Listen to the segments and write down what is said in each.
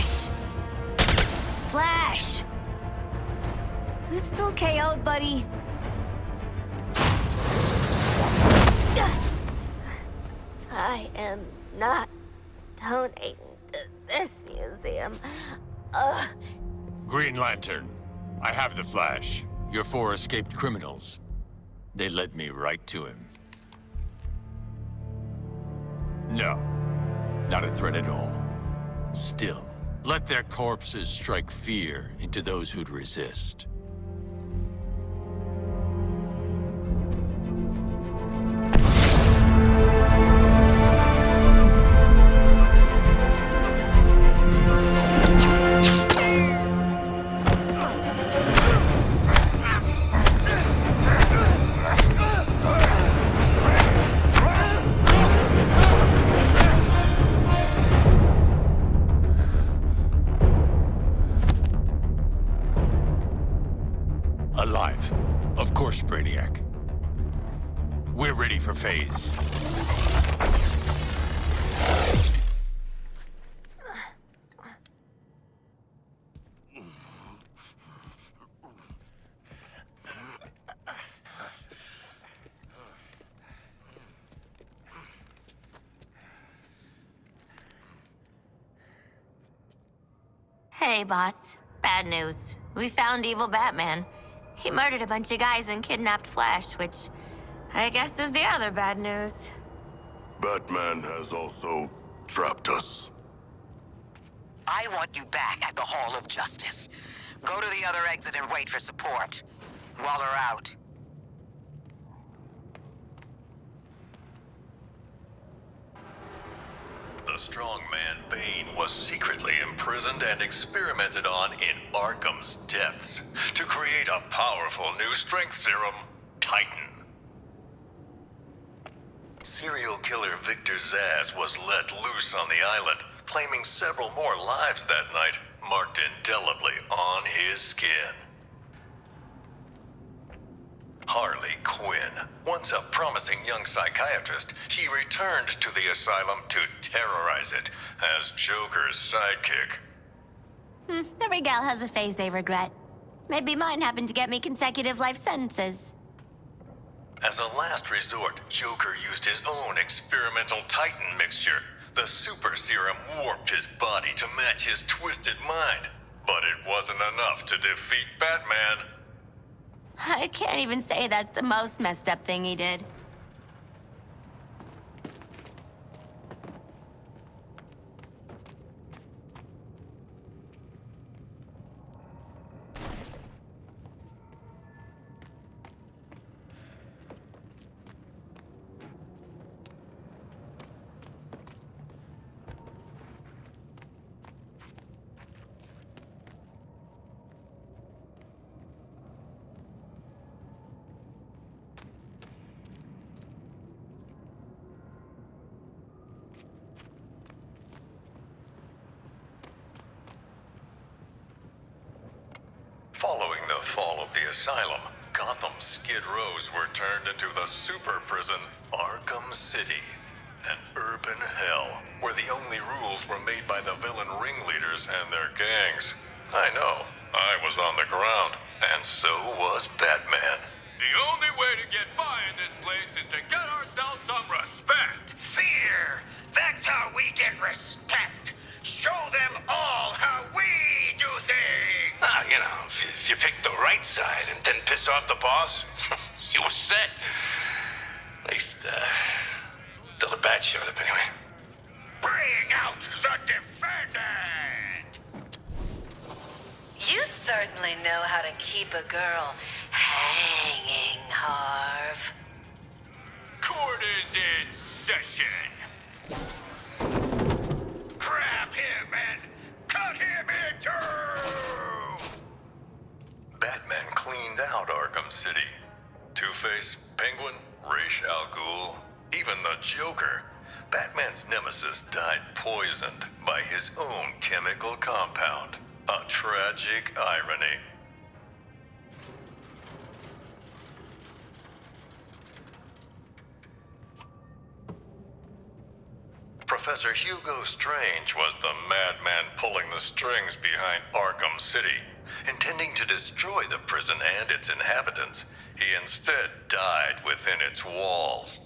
Flash! Flash! Who's still KO'd, buddy? I am not donating to this museum. Green Lantern, I have the Flash. Your 4 escaped criminals. They led me right to him. No, not a threat at all. Still, let their corpses strike fear into those who'd resist. Alive. Of course, Brainiac. We're ready for phase. Hey, boss. Bad news. We found evil Batman. He murdered a bunch of guys and kidnapped Flash, which I guess is the other bad news. Batman has also trapped us. I want you back at the Hall of Justice. Go to the other exit and wait for support. Waller out. The strongman Bane was secretly imprisoned and experimented on in Arkham's depths to create a powerful new strength serum, Titan. Serial killer Victor Zsasz was let loose on the island, claiming several more lives that night, marked indelibly on his skin. Harley Quinn, once a promising young psychiatrist, she returned to the asylum to terrorize it as Joker's sidekick. Every gal has a phase they regret. Maybe mine happened to get me consecutive life sentences. As a last resort, Joker used his own experimental Titan mixture. The super serum warped his body to match his twisted mind. But it wasn't enough to defeat Batman. I can't even say that's the most messed up thing he did. Following the fall of the asylum, Gotham's Skid Rows were turned into the super prison, Arkham City. An urban hell, where the only rules were made by the villain ringleaders and their gangs. I know, I was on the ground, and so was Batman. The only way to get by in this place is to get ourselves some respect. Fear! That's how we get respect! Show them all how we do things! If you pick the right side and then piss off the boss, you were set. At least, till the bat showed up anyway. Bring out the defendant! You certainly know how to keep a girl hanging, Harv. Court is in session. Grab him and cut him in two! Batman cleaned out Arkham City. Two-Face, Penguin, Ra's al Ghul, even the Joker. Batman's nemesis died poisoned by his own chemical compound. A tragic irony. Professor Hugo Strange was the madman pulling the strings behind Arkham City. Intending to destroy the prison and its inhabitants, he instead died within its walls.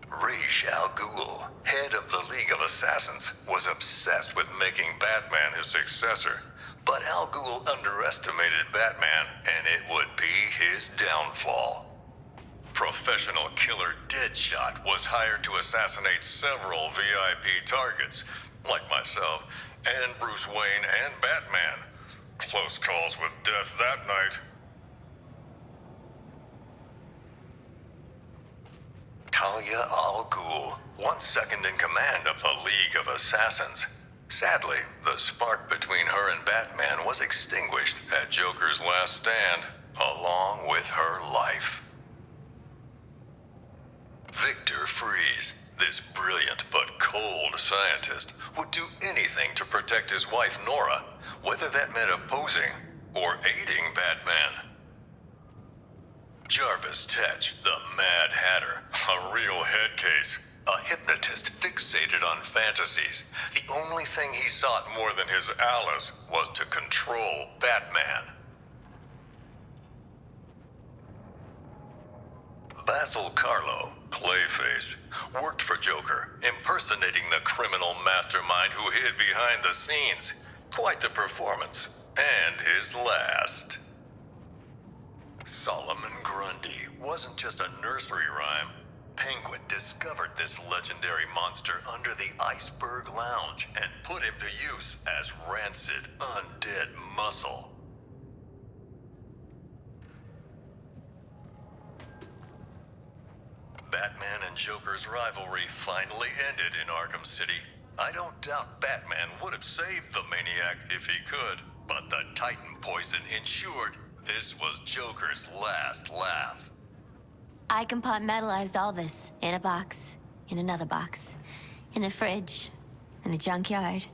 Ra's al Ghul, head of the League of Assassins, was obsessed with making Batman his successor. But Al Ghul underestimated Batman, and it would be his downfall. Professional killer Deadshot was hired to assassinate several VIP targets, like myself, and Bruce Wayne and Batman. Close calls with death that night. Talia al Ghul, once second in command of the League of Assassins. Sadly, the spark between her and Batman was extinguished at Joker's last stand, along with her life. Victor Freeze, this brilliant but cold scientist, would do anything to protect his wife Nora, whether that meant opposing or aiding Batman. Jarvis Tetch, the Mad Hatter, a real head case, a hypnotist fixated on fantasies. The only thing he sought more than his Alice was to control Batman. Basil Karlo, Clayface, worked for Joker, impersonating the criminal mastermind who hid behind the scenes. Quite the performance, and his last. Solomon Grundy wasn't just a nursery rhyme. Penguin discovered this legendary monster under the Iceberg Lounge and put him to use as rancid, undead muscle. Batman and Joker's rivalry finally ended in Arkham City. I don't doubt Batman would have saved the maniac if he could, but the Titan poison ensured this was Joker's last laugh. I compartmentalized all this in a box, in another box, in a fridge, in a junkyard.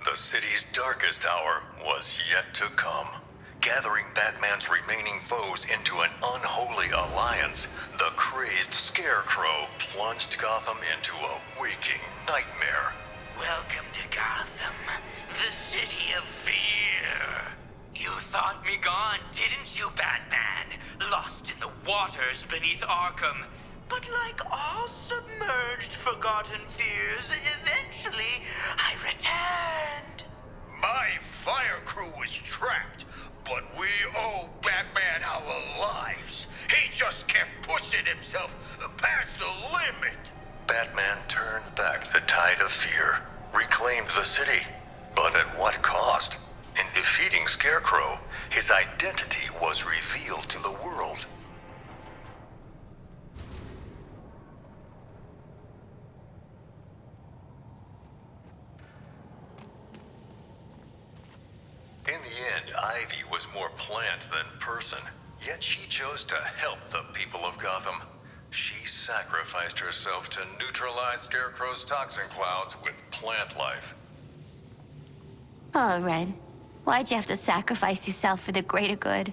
The city's darkest hour was yet to come. Gathering Batman's remaining foes into an unholy alliance, the crazed Scarecrow plunged Gotham into a waking nightmare. Welcome to Gotham, the city of fear. You thought me gone, didn't you, Batman? Lost in the waters beneath Arkham. But like all submerged, forgotten fears, eventually I returned. My fire crew was trapped, but we owe Batman our lives. He just kept pushing himself past the limit. Batman turned back the tide of fear, reclaimed the city, but at what cost? In defeating Scarecrow, his identity was revealed to the world. In the end, Ivy was more plant than person, yet she chose to help the people of Gotham. She sacrificed herself to neutralize Scarecrow's toxin clouds with plant life. Oh, Red. Why'd you have to sacrifice yourself for the greater good?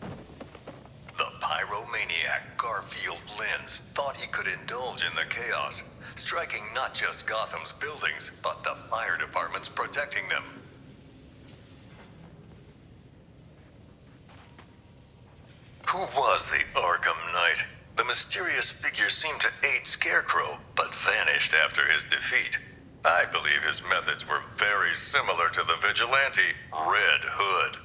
The pyromaniac Garfield Lynns thought he could indulge in the chaos, striking not just Gotham's buildings, but the fire departments protecting them. Who was the Arkham Knight? The mysterious figure seemed to aid Scarecrow, but vanished after his defeat. I believe his methods were very similar to the vigilante Red Hood.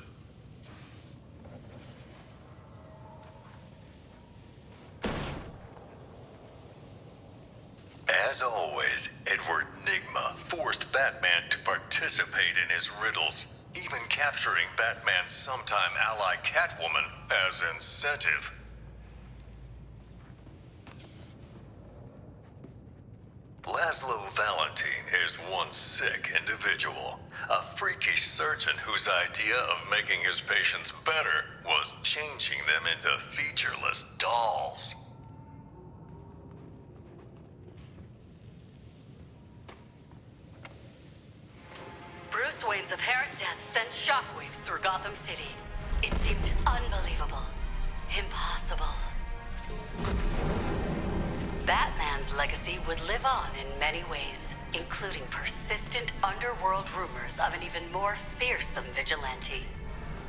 As always, Edward Nygma forced Batman to participate in his riddles, even capturing Batman's sometime ally Catwoman as incentive. Laszlo Valentine is one sick individual, a freakish surgeon whose idea of making his patients better was changing them into featureless dolls. Bruce Wayne's apparent death sent shockwaves through Gotham City. It seemed unbelievable. Impossible. Batman's legacy would live on in many ways, including persistent underworld rumors of an even more fearsome vigilante.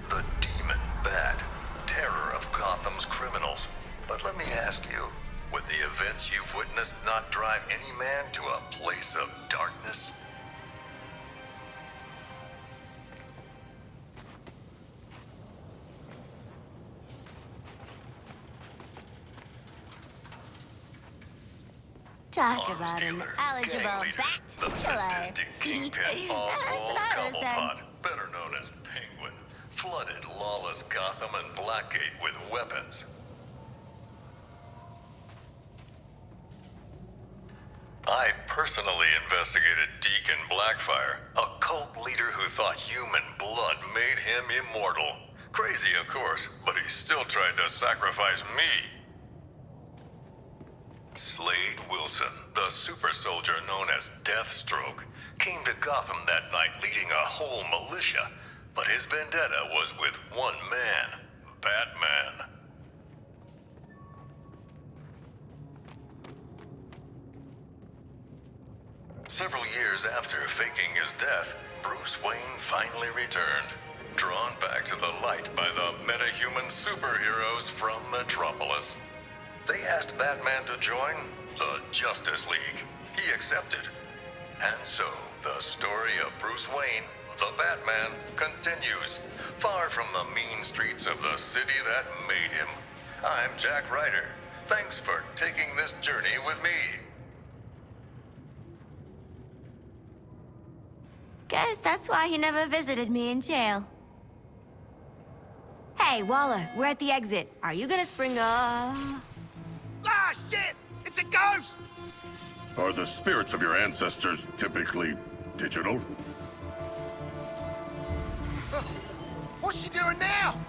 The Demon Bat, terror of Gotham's criminals. But let me ask you, would the events you've witnessed not drive any man to a place of darkness? Talk Arms about an dealer, eligible gang leader, the bachelor. sadistic kingpin That's Oswald what I would've said. Cobblepot, better known as Penguin, flooded lawless Gotham and Blackgate with weapons. I personally investigated Deacon Blackfire, a cult leader who thought human blood made him immortal. Crazy, of course, but he still tried to sacrifice me. Slade Wilson, the super soldier known as Deathstroke, came to Gotham that night leading a whole militia, but his vendetta was with one man, Batman. Several years after faking his death, Bruce Wayne finally returned, drawn back to the light by the metahuman superheroes from Metropolis. They asked Batman to join the Justice League. He accepted. And so, the story of Bruce Wayne, the Batman, continues, far from the mean streets of the city that made him. I'm Jack Ryder. Thanks for taking this journey with me. Guess that's why he never visited me in jail. Hey, Waller, we're at the exit. Are you gonna spring up? Ah, shit! It's a ghost! Are the spirits of your ancestors typically digital? What's she doing now?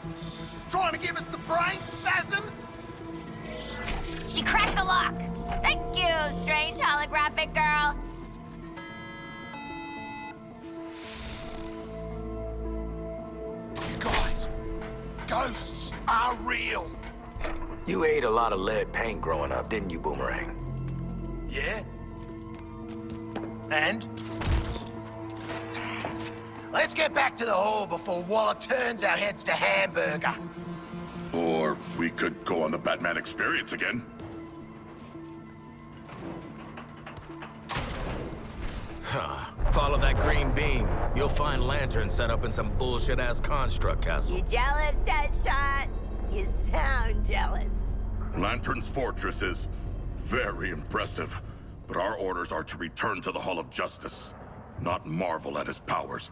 Trying to give us the brain spasms? She cracked the lock. Thank you, strange holographic girl. You guys, ghosts are real. You ate a lot of lead paint growing up, didn't you, Boomerang? Yeah? And? Let's get back to the hall before Waller turns our heads to hamburger. Or we could go on the Batman experience again. Follow that green beam. You'll find lanterns set up in some bullshit-ass construct castle. You jealous, Deadshot? You sound jealous. Lantern's fortress is very impressive, but our orders are to return to the Hall of Justice, not marvel at his powers.